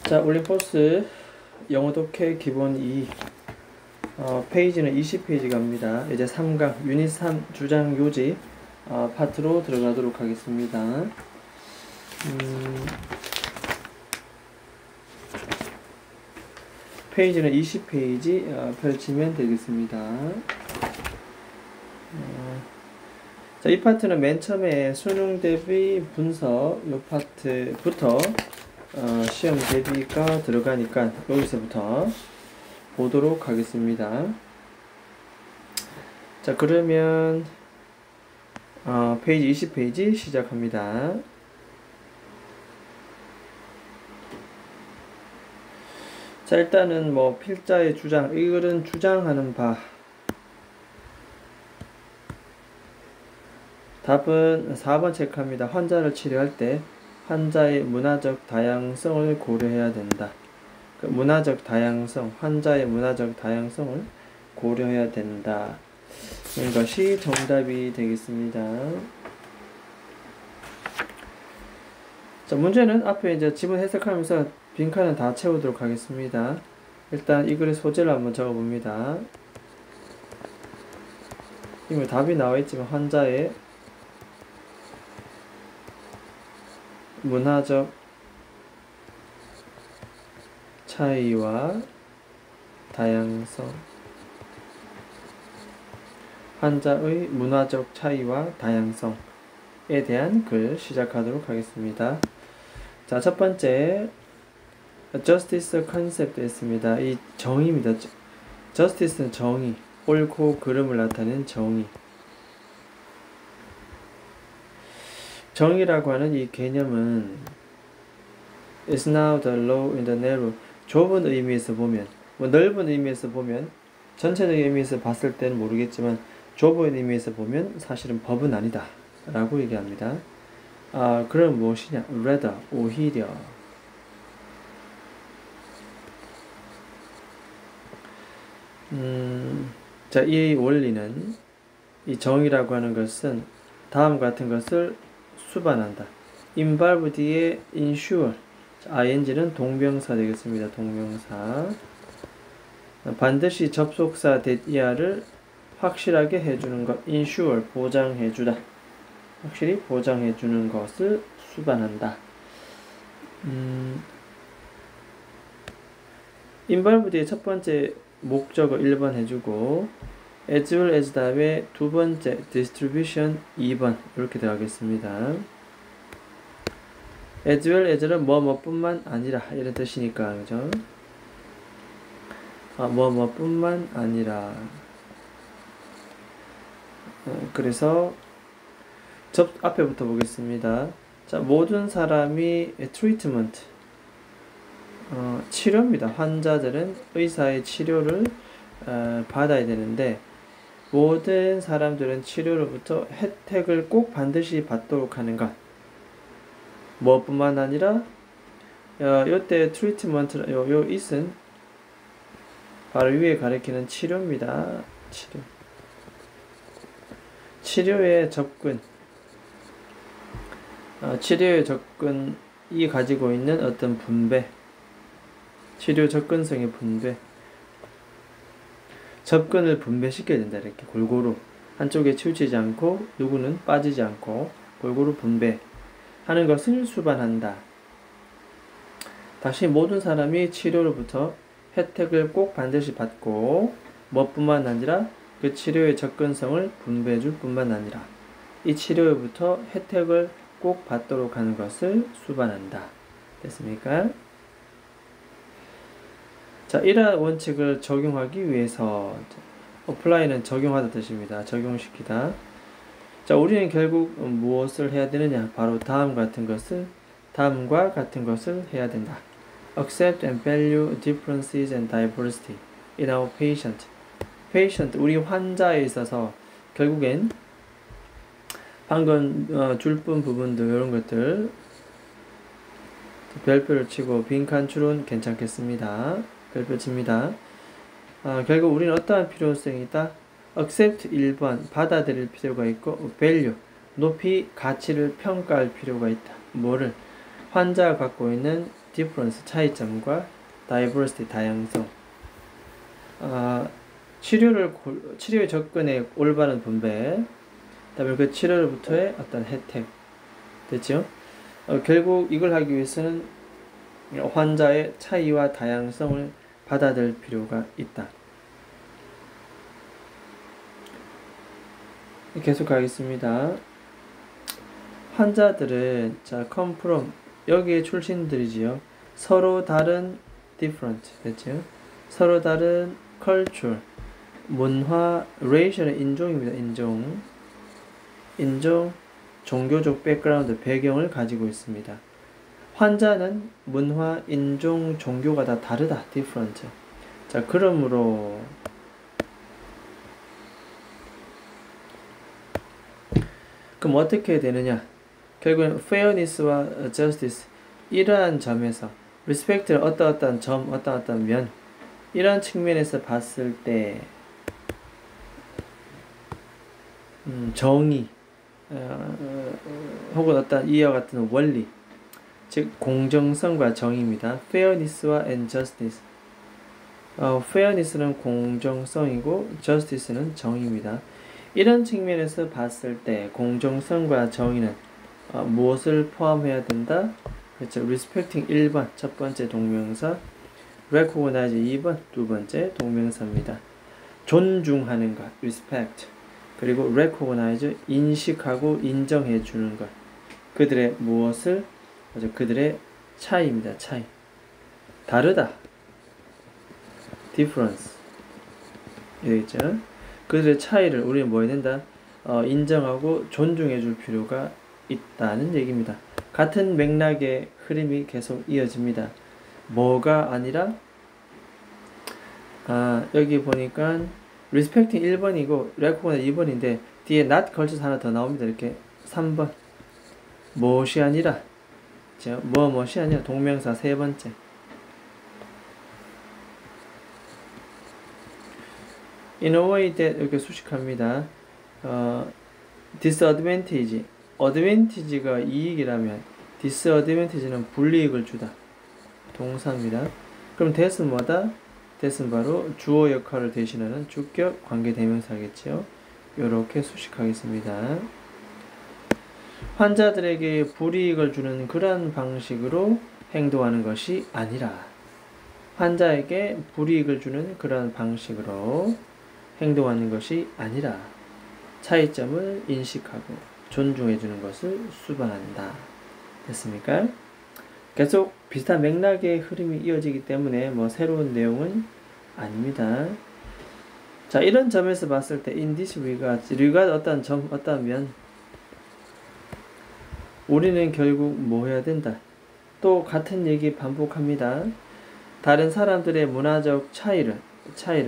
자, 올림포스 영어 독해 기본 2 페이지는 20페이지 갑니다. 이제 3강 유닛 3 주장 요지 파트로 들어가도록 하겠습니다. 페이지는 20페이지 펼치면 되겠습니다. 자, 이 파트는 맨 처음에 수능 대비 분석 이 파트부터 시험 대비가 들어가니까 여기서부터 보도록 하겠습니다. 자, 그러면 페이지 20페이지 시작합니다. 자, 일단은 뭐 필자의 주장, 이글은 주장하는 바. 답은 4번 체크합니다. 환자를 치료할 때 환자의 문화적 다양성을 고려해야 된다. 그 문화적 다양성, 환자의 문화적 다양성을 고려해야 된다. 이것이 정답이 되겠습니다. 자, 문제는 앞에 이제 지문 해석하면서 빈칸은 다 채우도록 하겠습니다. 일단 이 글의 소재를 한번 적어봅니다. 이미 답이 나와있지만 환자의 문화적 차이와 다양성, 환자의 문화적 차이와 다양성에 대한 글 시작하도록 하겠습니다. 자, 첫 번째 justice concept 있습니다. 이 정의입니다. justice는 정의, 옳고 그름을 나타내는 정의. 정의라고 하는 이 개념은 is now the law in the narrow, 좁은 의미에서 보면, 뭐 넓은 의미에서 보면, 전체적인 의미에서 봤을 때는 모르겠지만 좁은 의미에서 보면 사실은 법은 아니다 라고 얘기합니다. 그럼 무엇이냐? rather, 오히려. 자, 이 원리는, 이 정의라고 하는 것은 다음 같은 것을 수반한다. involve 뒤에 ensure, ing는 동명사 되겠습니다. 동명사. 반드시 접속사 that이야를 확실하게 해주는 것, ensure, 보장해주다. 확실히 보장해주는 것을 수반한다. involve 뒤에 첫 번째 목적어 1번 해주고 as well as 다음에 두 번째 distribution 2번 이렇게 들어가겠습니다. as well as는 뭐뭐뿐만 아니라 이런 뜻이니까, 그죠? 뭐뭐뿐만 아니라. 그래서 앞에부터 보겠습니다. 자, 모든 사람이 treatment, 치료입니다. 환자들은 의사의 치료를 받아야 되는데 모든 사람들은 치료로부터 혜택을 꼭 반드시 받도록 하는 것. 뭐뿐만 아니라 요때 트리트먼트, 요 it은 바로 위에 가리키는 치료입니다. 치료의 접근, 치료의 접근이 가지고 있는 어떤 분배, 치료 접근성의 분배, 접근을 분배시켜야 된다. 이렇게 골고루 한쪽에 치우치지 않고 누구는 빠지지 않고 골고루 분배하는 것을 수반한다. 다시 모든 사람이 치료로부터 혜택을 꼭 반드시 받고 뭐뿐만 아니라 그 치료의 접근성을 분배해 줄 뿐만 아니라 이 치료로부터 혜택을 꼭 받도록 하는 것을 수반한다. 됐습니까? 자, 이러한 원칙을 적용하기 위해서, apply는 적용하다 뜻입니다. 적용시키다. 자, 우리는 결국 무엇을 해야 되느냐? 바로 다음과 같은 것을 해야 된다. accept and value differences and diversity in our patient. 우리 환자에 있어서 결국엔 방금 줄뿐 부분들 이런 것들 별표를 치고 빈칸 추론 괜찮겠습니다. 별표 칩니다. 결국 우리는 어떠한 필요성이 있다? accept 1번 받아들일 필요가 있고 value 높이 가치를 평가할 필요가 있다. 뭐를? 환자가 갖고 있는 difference, 차이점과 diversity, 다양성. 치료의 접근의 올바른 분배, 그다음에 그 치료로부터의 어떤 혜택. 됐죠? 결국 이걸 하기 위해서는 환자의 차이와 다양성을 받아들일 필요가 있다. 계속 가겠습니다. 환자들은 come from 여기에 출신들이지요. 서로 다른 different 됐죠? 서로 다른 culture 문화 racial은 인종입니다. 인종 종교적 백그라운드 배경을 가지고 있습니다. 환자는 문화, 인종, 종교가 다 다르다. different. 자, 그러므로 그럼 어떻게 되느냐? 결국은 fairness와 justice 이러한 점에서 respect를 어떠한 점, 어떠한 면 이러한 측면에서 봤을 때 정의 혹은 어떤 이와 같은 원리 즉 공정성과 정의입니다. fairness와 and justice fairness는 공정성이고 justice는 정의입니다. 이런 측면에서 봤을 때 공정성과 정의는 무엇을 포함해야 된다? 그렇죠. respecting 1번 첫 번째 동명사, recognize 2번 두 번째 동명사입니다. 존중하는 것, respect. 그리고 recognize 인식하고 인정해 주는 것. 그들의 무엇을 그들의 차이입니다. 차이. 다르다. difference. 되겠죠? 그들의 차이를 우리는 뭐 해야 된다? 인정하고 존중해 줄 필요가 있다는 얘기입니다. 같은 맥락의 흐름이 계속 이어집니다. 뭐가 아니라 여기 보니까 respecting 1번이고 recognize 2번인데 뒤에 not 걸쳐서 하나 더 나옵니다. 이렇게 3번 무엇이 아니라 무엇이 아니라 동명사 세 번째 in a way that 이렇게 수식합니다. disadvantage advantage가 이익이라면 disadvantage는 불이익을 주다. 동사입니다. 그럼 that은 뭐다? that은 바로 주어 역할을 대신하는 주격 관계대명사겠죠. 이렇게 수식하겠습니다. 환자들에게 불이익을 주는 그러한 방식으로 행동하는 것이 아니라 환자에게 불이익을 주는 그러한 방식으로 행동하는 것이 아니라 차이점을 인식하고 존중해 주는 것을 수반한다. 됐습니까? 계속 비슷한 맥락의 흐름이 이어지기 때문에 뭐 새로운 내용은 아닙니다. 자, 이런 점에서 봤을 때 in this regard 어떤 점, 어떤 면 우리는 결국 뭐 해야 된다. 또 같은 얘기 반복합니다. 다른 사람들의 문화적 차이를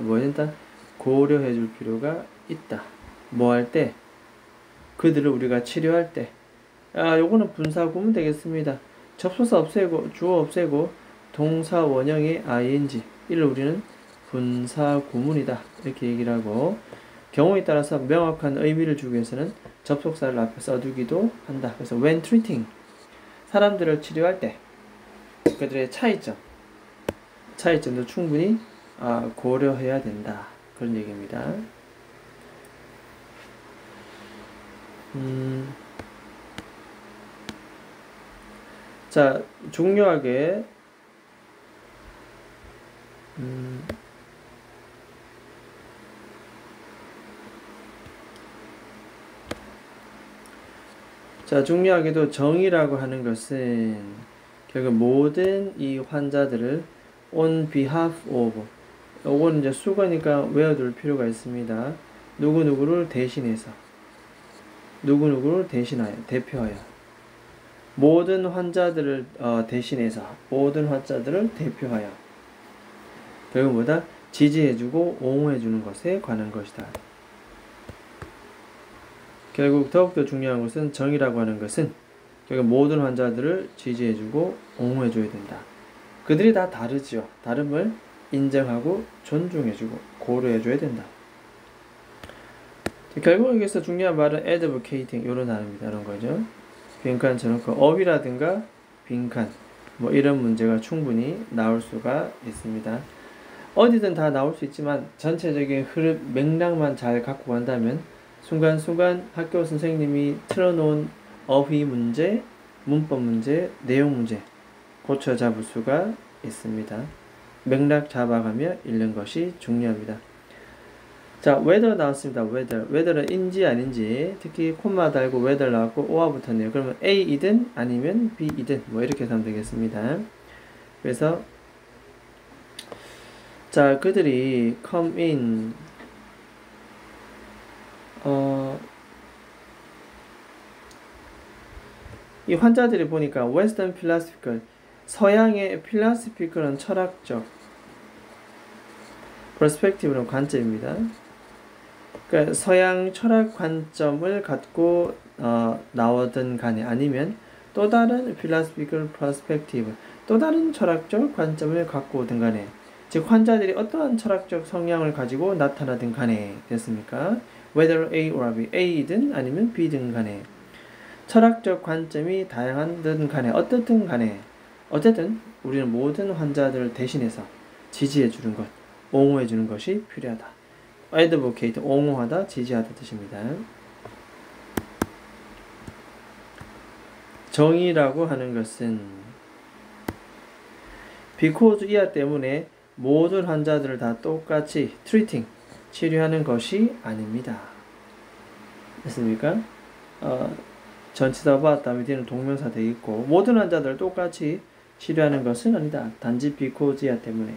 뭐 해야 된다? 고려해 줄 필요가 있다. 뭐 할 때? 그들을 우리가 치료할 때. 요거는 분사구문 되겠습니다. 접속사 없애고 주어 없애고 동사 원형의 ing 이를 우리는 분사구문이다 이렇게 얘기를 하고 경우에 따라서 명확한 의미를 주기 위해서는 접속사를 앞에 써두기도 한다. 그래서 when treating 사람들을 치료할 때 그들의 차이점도 충분히 고려해야 된다. 그런 얘기입니다. 자, 중요하게 중요하게도 정의라고 하는 것은 결국 모든 이 환자들을 on behalf of 이거는 이제 수거니까 외워둘 필요가 있습니다. 누구누구를 대신해서 누구누구를 대신하여 대표하여 모든 환자들을 대신해서 모든 환자들을 대표하여 결국 뭐다? 지지해주고 옹호해주는 것에 관한 것이다. 결국 더욱더 중요한 것은 정의라고 하는 것은 결국 모든 환자들을 지지해주고 옹호해줘야 된다. 그들이 다 다르지요. 다름을 인정하고 존중해주고 고려해줘야 된다. 결국 여기서 중요한 말은 advocating 이런 단어입니다. 이런 거죠. 빈칸 쳐놓고 up이라든가 빈칸 뭐 이런 문제가 충분히 나올 수가 있습니다. 어디든 다 나올 수 있지만 전체적인 흐름 맥락만 잘 갖고 간다면 순간순간 학교 선생님이 틀어놓은 어휘 문제, 문법 문제, 내용 문제 고쳐 잡을 수가 있습니다. 맥락 잡아가며 읽는 것이 중요합니다. 자, whether 나왔습니다. whether는 인지 아닌지, 특히 콤마 달고 whether 나왔고 o와 붙었네요. 그러면 A이든 아니면 B이든 뭐 이렇게 하면 되겠습니다. 그래서 자, 그들이 come in 이 환자들이 보니까 Western philosophical 서양의 philosophical 철학적 perspective는 관점입니다. 그러니까 서양 철학 관점을 갖고 나오든 간에 아니면 또 다른 philosophical perspective 또 다른 철학적 관점을 갖고 오든 간에 즉 환자들이 어떠한 철학적 성향을 가지고 나타나든 간에 됐습니까? Whether A or B, A이든 아니면 B든 간에 철학적 관점이 다양하든 간에 어떻든 간에 어쨌든 우리는 모든 환자들을 대신해서 지지해 주는 것, 옹호해 주는 것이 필요하다. advocate, 옹호하다, 지지하다 뜻입니다. 정의라고 하는 것은 because 이하 때문에 모든 환자들을 다 똑같이 treating, 치료하는 것이 아닙니다. 됐습니까? 전치사 봐 다음에 뒤에는 동명사 되어 있고 모든 환자들을 똑같이 치료하는 것은 아니다. 단지 because 이하 때문에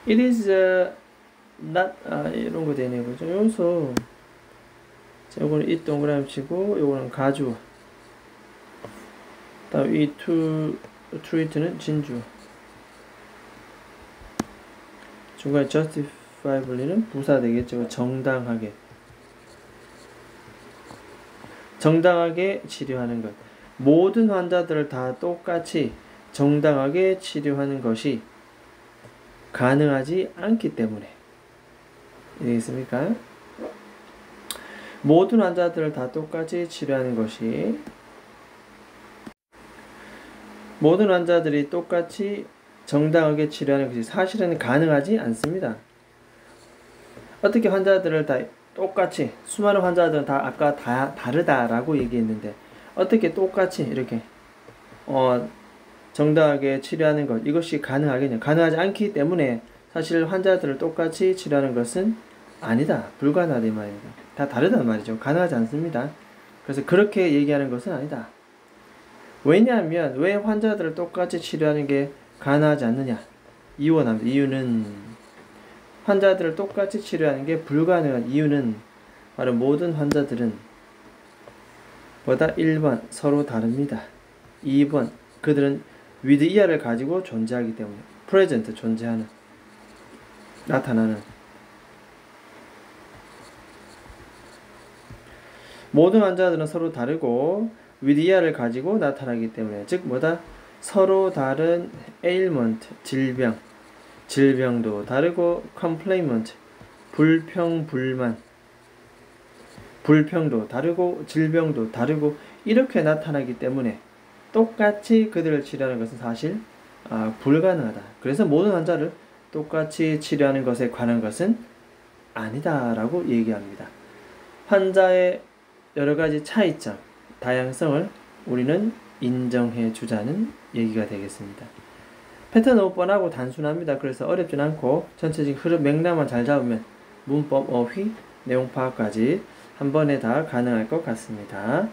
it is not 이런 거 되네요. 그죠? 여기서 요거는 이 동그라미 치고 요거는 가주 다음 이 treat는 진주 중간에 justifiably는 부사 되겠죠. 정당하게 치료하는 것 모든 환자들을 다 똑같이 정당하게 치료하는 것이 가능하지 않기 때문에 이해했습니까? 모든 환자들을 다 똑같이 치료하는 것이 모든 환자들이 똑같이 정당하게 치료하는 것이 사실은 가능하지 않습니다. 어떻게 환자들을 다 똑같이 수많은 환자들은 다 아까 다 다르다라고 얘기했는데 어떻게 똑같이 이렇게 정당하게 치료하는 것 이것이 가능하겠냐? 가능하지 않기 때문에 사실 환자들을 똑같이 치료하는 것은 아니다. 불가능하다 이 말입니다. 다 다르단 말이죠. 가능하지 않습니다. 그래서 그렇게 얘기하는 것은 아니다. 왜냐하면 왜 환자들을 똑같이 치료하는 게 가능하지 않느냐? 이유는 환자들을 똑같이 치료하는 게 불가능한 이유는 바로 모든 환자들은 보다 1번 서로 다릅니다. 2번 그들은 with 이하를 가지고 존재하기 때문에 present 존재하는 나타나는 모든 환자들은 서로 다르고 with 이하를 가지고 나타나기 때문에 즉 뭐다 서로 다른 ailment 질병도 다르고 complaint 불평도 다르고 질병도 다르고 이렇게 나타나기 때문에 똑같이 그들을 치료하는 것은 사실 불가능하다. 그래서 모든 환자를 똑같이 치료하는 것에 관한 것은 아니다라고 얘기합니다. 환자의 여러가지 차이점, 다양성을 우리는 인정해 주자는 얘기가 되겠습니다. 패턴 너무 뻔하고 단순합니다. 그래서 어렵진 않고 전체적인 흐름 맥락만 잘 잡으면 문법, 어휘, 내용 파악까지 한 번에 다 가능할 것 같습니다.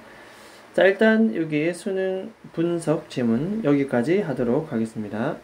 자, 일단 여기 수능 분석 지문 여기까지 하도록 하겠습니다.